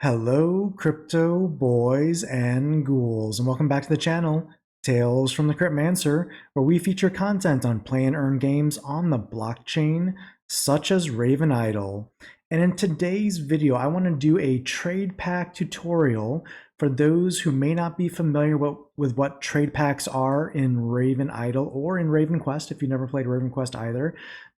Hello, crypto boys and ghouls, and welcome back to the channel, Tales from the Cryptmancer, where we feature content on play and earn games on the blockchain, such as RavenIdle. And in today's video, I want to do a Tradepack tutorial for those who may not be familiar with what Tradepacks are in RavenIdle or in RavenQuest, if you've never played RavenQuest either.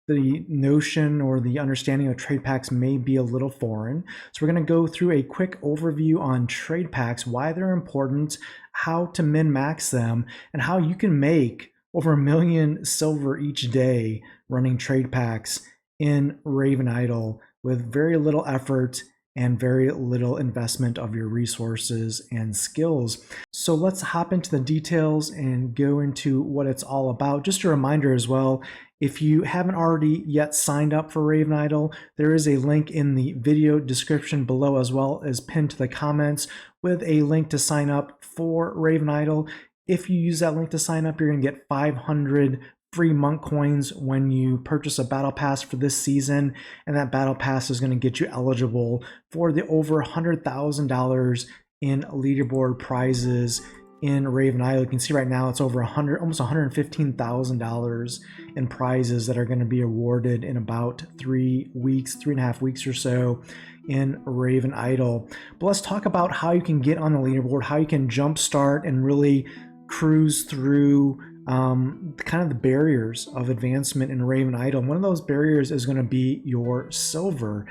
The notion or the understanding of trade packs may be a little foreign. So we're going to go through a quick overview on trade packs, why they're important, how to min-max them, and how you can make over 1 million silver each day running trade packs in RavenIdle with very little effort and very little investment of your resources and skills. So let's hop into the details and go into what it's all about. Just a reminder as well, if you haven't already yet signed up for RavenIdle, there is a link in the video description below as well as pinned to the comments with a link to sign up for RavenIdle. If you use that link to sign up, you're going to get 500 free monk coins when you purchase a battle pass for this season, and that battle pass is going to get you eligible for the over $100,000 in leaderboard prizes in RavenIdle. You can see right now it's over almost $115,000 in prizes that are going to be awarded in about 3.5 weeks or so in RavenIdle. But let's talk about how you can get on the leaderboard, how you can jumpstart and really cruise through kind of the barriers of advancement in RavenIdle. One of those barriers is going to be your silver.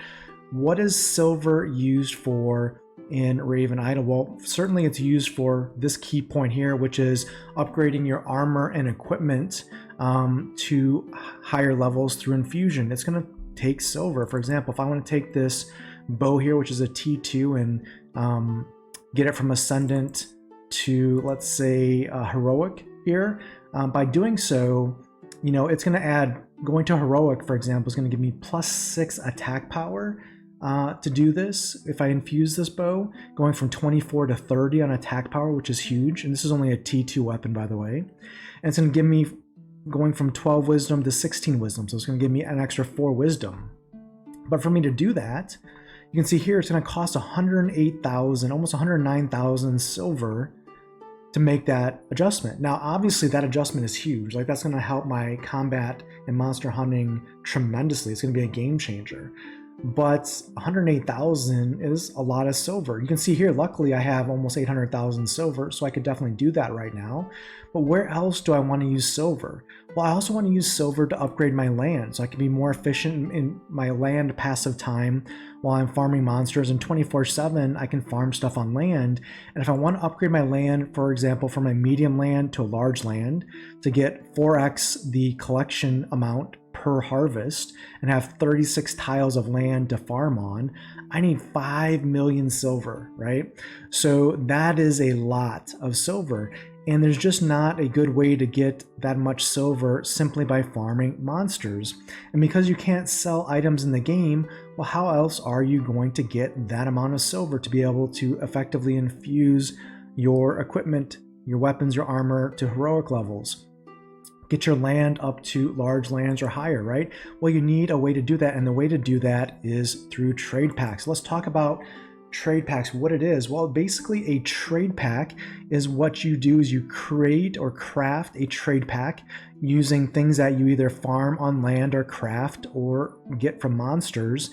What is silver used for in RavenIdle? Well, certainly it's used for this key point here, which is upgrading your armor and equipment to higher levels through infusion. It's going to take silver. For example, if I want to take this bow here, which is a T2, and get it from Ascendant to, let's say, Heroic here, by doing so, you know, it's going to add, going to Heroic, for example, is going to give me +6 attack power to do this. If I infuse this bow, going from 24 to 30 on attack power, which is huge, and this is only a T2 weapon, by the way, and it's going to give me going from 12 wisdom to 16 wisdom, so it's going to give me an extra 4 wisdom. But for me to do that, you can see here it's going to cost 108,000, almost 109,000 silver to make that adjustment. Now, obviously that adjustment is huge. Like, that's going to help my combat and monster hunting tremendously. It's going to be a game changer. But 108,000 is a lot of silver. You can see here, luckily I have almost 800,000 silver, so I could definitely do that right now. But where else do I want to use silver? Well, I also want to use silver to upgrade my land, so I can be more efficient in my land passive time while I'm farming monsters, and 24/7 I can farm stuff on land. And if I want to upgrade my land, for example, from a medium land to a large land to get 4x the collection amount per harvest and have 36 tiles of land to farm on, I need 5 million silver, right? So that is a lot of silver, and there's just not a good way to get that much silver simply by farming monsters. And because you can't sell items in the game, well, how else are you going to get that amount of silver to be able to effectively infuse your equipment, your weapons, your armor to heroic levels? Get your land up to large lands or higher, right? Well, you need a way to do that, and the way to do that is through trade packs. Let's talk about trade packs, what it is. Well, basically a trade pack is what you do is you create or craft a trade pack using things that you either farm on land or craft or get from monsters.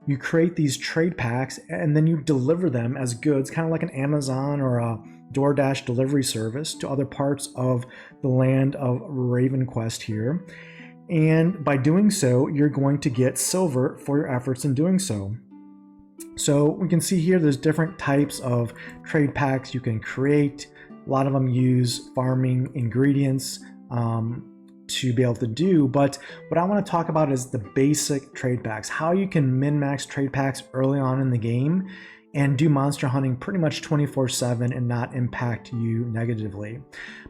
You create these trade packs and then you deliver them as goods, kind of like an Amazon or a DoorDash delivery service to other parts of the land of RavenQuest here. And by doing so, you're going to get silver for your efforts in doing so. So we can see here there's different types of trade packs you can create. A lot of them use farming ingredients to be able to do, but what I want to talk about is the basic trade packs, how you can min-max trade packs early on in the game and do monster hunting pretty much 24/7 and not impact you negatively.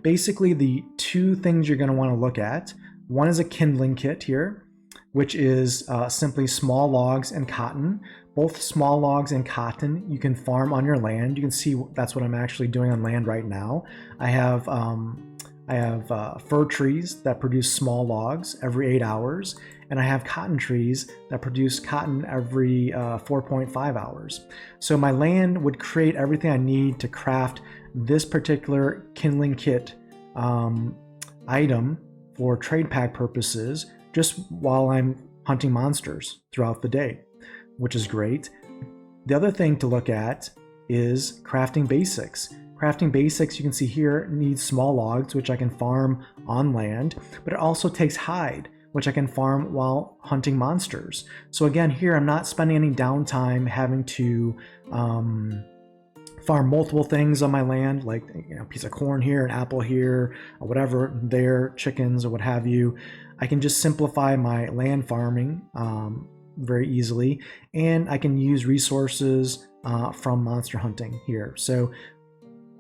Basically, the two things you're going to want to look at, one is a kindling kit here, which is simply small logs and cotton. Both small logs and cotton you can farm on your land. You can see that's what I'm actually doing on land right now. I I have fir trees that produce small logs every 8 hours, and I have cotton trees that produce cotton every 4.5 hours. So my land would create everything I need to craft this particular kindling kit item for trade pack purposes just while I'm hunting monsters throughout the day, which is great. The other thing to look at is crafting basics. Crafting basics, you can see here, needs small logs, which I can farm on land, but it also takes hide, which I can farm while hunting monsters. So again, here I'm not spending any downtime having to farm multiple things on my land, like a piece of corn here, an apple here, or whatever there, chickens or what have you. I can just simplify my land farming very easily, and I can use resources from monster hunting here. So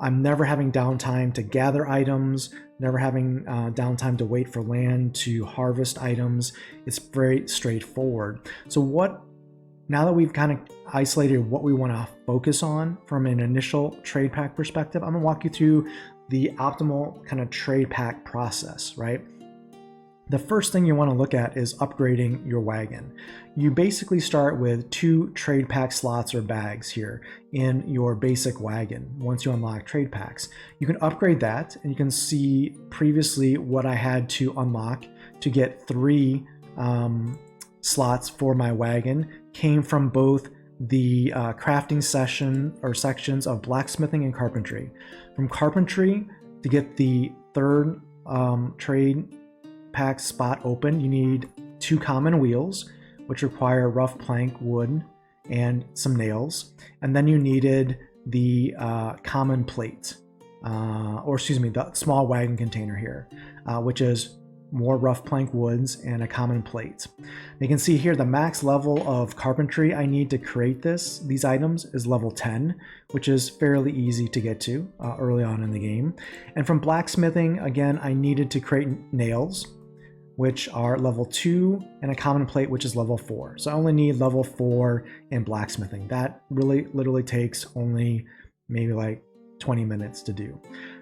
I'm never having downtime to gather items, never having downtime to wait for land to harvest items. It's very straightforward. So now that we've kind of isolated what we want to focus on from an initial trade pack perspective, I'm going to walk you through the optimal kind of trade pack process, right? The first thing you want to look at is upgrading your wagon. You basically start with 2 trade pack slots or bags here in your basic wagon. Once you unlock trade packs, you can upgrade that, and you can see previously what I had to unlock to get 3 slots for my wagon came from both the crafting session or sections of blacksmithing and carpentry. From carpentry, to get the 3rd trade pack spot open, you need 2 common wheels, which require rough plank wood and some nails, and then you needed the common plate, the small wagon container here, which is more rough plank woods and a common plate. You can see here the max level of carpentry I need to create these items is level 10, which is fairly easy to get to early on in the game. And from blacksmithing, again, I needed to create nails, which are level 2, and a common plate, which is level 4. So I only need level 4 in blacksmithing. That really literally takes only maybe like 20 minutes to do.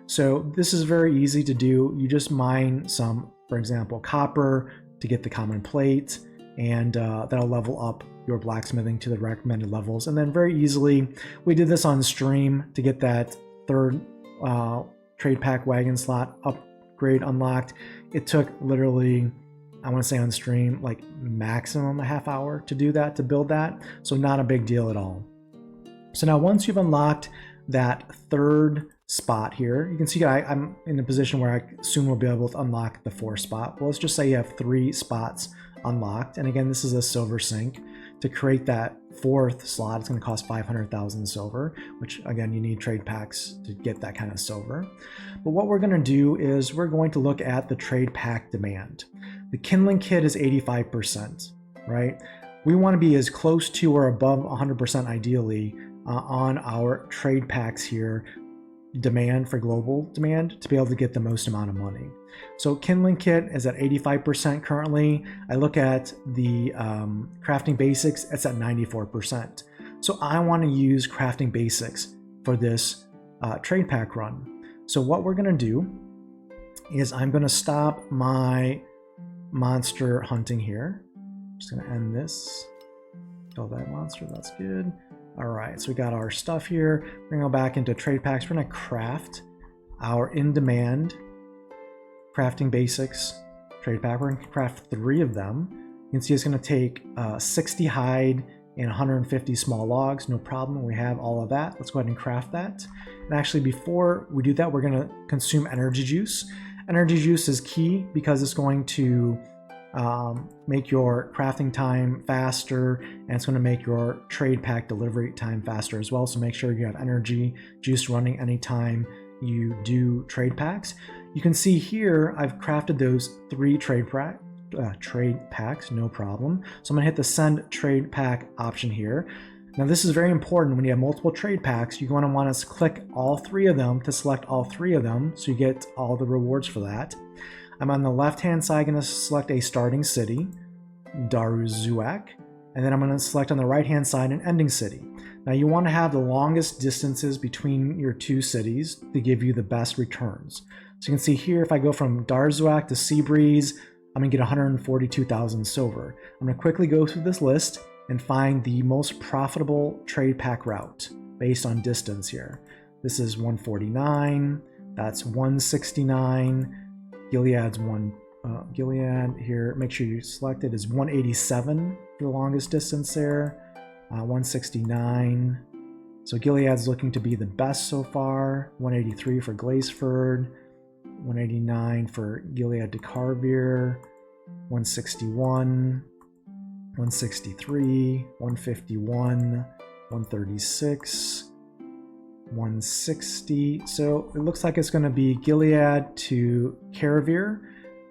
So this is very easy to do. You just mine some, for example, copper to get the common plate, and that'll level up your blacksmithing to the recommended levels. And then very easily, we did this on stream to get that 3rd trade pack wagon slot upgrade unlocked. It took literally, I want to say on stream, like maximum a half hour to do that, to build that. So not a big deal at all. So now once you've unlocked that 3rd spot here, you can see I'm in a position where I soon will be able to unlock the 4th spot. Well, let's just say you have 3 spots unlocked. And again, this is a silver sink. To create that 4th slot, it's going to cost 500,000 silver, which again, you need trade packs to get that kind of silver. But what we're going to do is we're going to look at the trade pack demand. The kindling kit is 85%, right? We want to be as close to or above 100% ideally on our trade packs here, demand for global demand, to be able to get the most amount of money. So kindling kit is at 85% currently. I look at the crafting basics, it's at 94%. So I want to use crafting basics for this trade pack run. So what we're going to do is I'm going to stop my monster hunting here. I'm just going to end this. Kill that monster, that's good. All right, so we got our stuff here. We're gonna go back into trade packs. We're gonna craft our in-demand crafting basics trade pack. We're gonna craft 3 of them. You can see it's gonna take 60 hide and 150 small logs. No problem, we have all of that. Let's go ahead and craft that. And actually, before we do that, we're gonna consume energy juice. Energy juice is key because it's going to make your crafting time faster, and it's going to make your trade pack delivery time faster as well. So make sure you have energy juice running anytime you do trade packs. You can see here I've crafted those 3 trade packs, no problem. So I'm going to hit the send trade pack option here. Now this is very important. When you have multiple trade packs, you're going to want to click all 3 of them to select all 3 of them, so you get all the rewards for that. I'm on the left-hand side going to select a starting city, Daruzuak, and then I'm going to select on the right-hand side an ending city. Now you want to have the longest distances between your 2 cities to give you the best returns. So you can see here, if I go from Darzuak to Seabreeze, I'm gonna get 142,000 silver. I'm gonna quickly go through this list and find the most profitable trade pack route based on distance here. This is 149, that's 169, Gilead's Gilead here, make sure you select it, is 187 for the longest distance there, 169. So Gilead's looking to be the best so far, 183 for Glaceford, 189 for Gilead to Carvier, 161, 163, 151, 136, 160. So it looks like it's going to be Gilead to Carvier,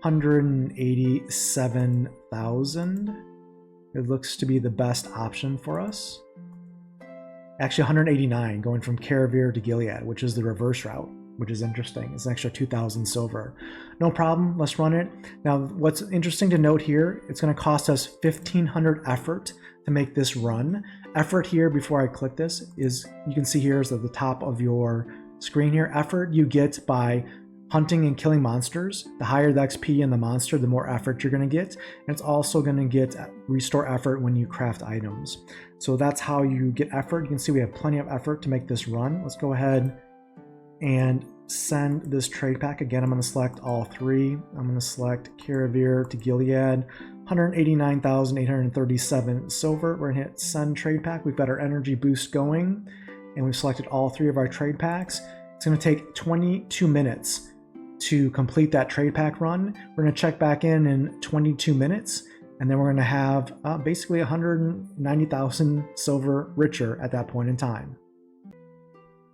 187,000. It looks to be the best option for us. Actually 189 going from Carvier to Gilead, which is the reverse route, which is interesting. It's an extra 2,000 silver. No problem, let's run it. Now, what's interesting to note here, it's gonna cost us 1,500 effort to make this run. Effort here, before I click this, is, you can see here is at the top of your screen here, effort you get by hunting and killing monsters. The higher the XP in the monster, the more effort you're gonna get. And it's also gonna get restore effort when you craft items. So that's how you get effort. You can see we have plenty of effort to make this run. Let's go ahead and send this trade pack. Again, I'm gonna select all three. I'm gonna select Carvier to Gilead, 189,837 silver. We're gonna hit send trade pack. We've got our energy boost going, and we've selected all three of our trade packs. It's gonna take 22 minutes to complete that trade pack run. We're gonna check back in 22 minutes, and then we're gonna have basically 190,000 silver richer at that point in time.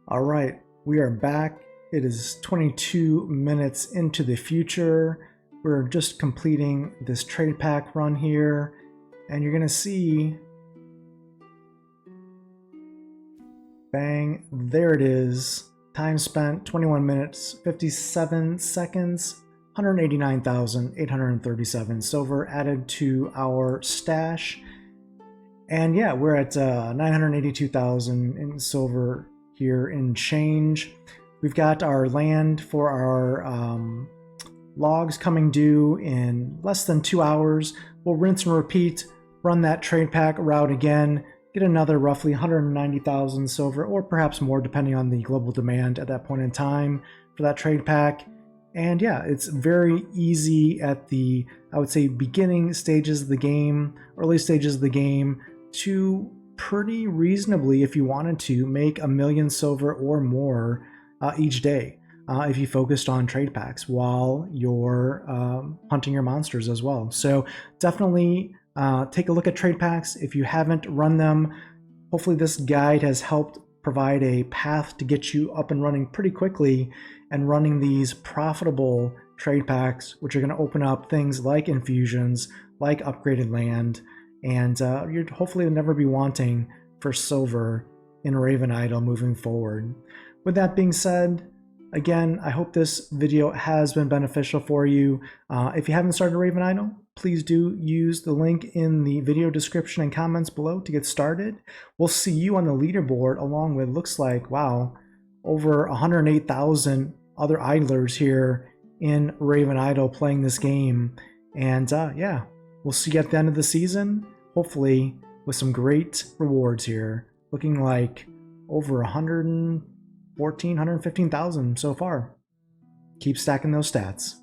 All right, we are back. It is 22 minutes into the future. We're just completing this trade pack run here, and you're gonna see, bang, there it is. Time spent, 21 minutes, 57 seconds, 189,837 silver added to our stash. And yeah, we're at 982,000 in silver here in change. We've got our land for our logs coming due in less than 2 hours. We'll rinse and repeat, run that trade pack route again, get another roughly 190,000 silver, or perhaps more depending on the global demand at that point in time for that trade pack. And yeah, it's very easy at the, I would say, beginning stages of the game, early stages of the game, to pretty reasonably, if you wanted to, make 1,000,000 silver or more each day if you focused on trade packs while you're hunting your monsters as well. So definitely take a look at trade packs if you haven't run them. Hopefully this guide has helped provide a path to get you up and running pretty quickly and running these profitable trade packs, which are going to open up things like infusions, like upgraded land, and you'd hopefully never be wanting for silver in RavenIdle moving forward. With that being said, again, I hope this video has been beneficial for you. If you haven't started RavenIdle, please do use the link in the video description and comments below to get started. We'll see you on the leaderboard along with, looks like, wow, over 108,000 other idlers here in RavenIdle playing this game. And yeah, we'll see you at the end of the season, hopefully with some great rewards here. Looking like over 114,000, 115,000 so far. Keep stacking those stats.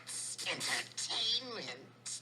That's entertainment.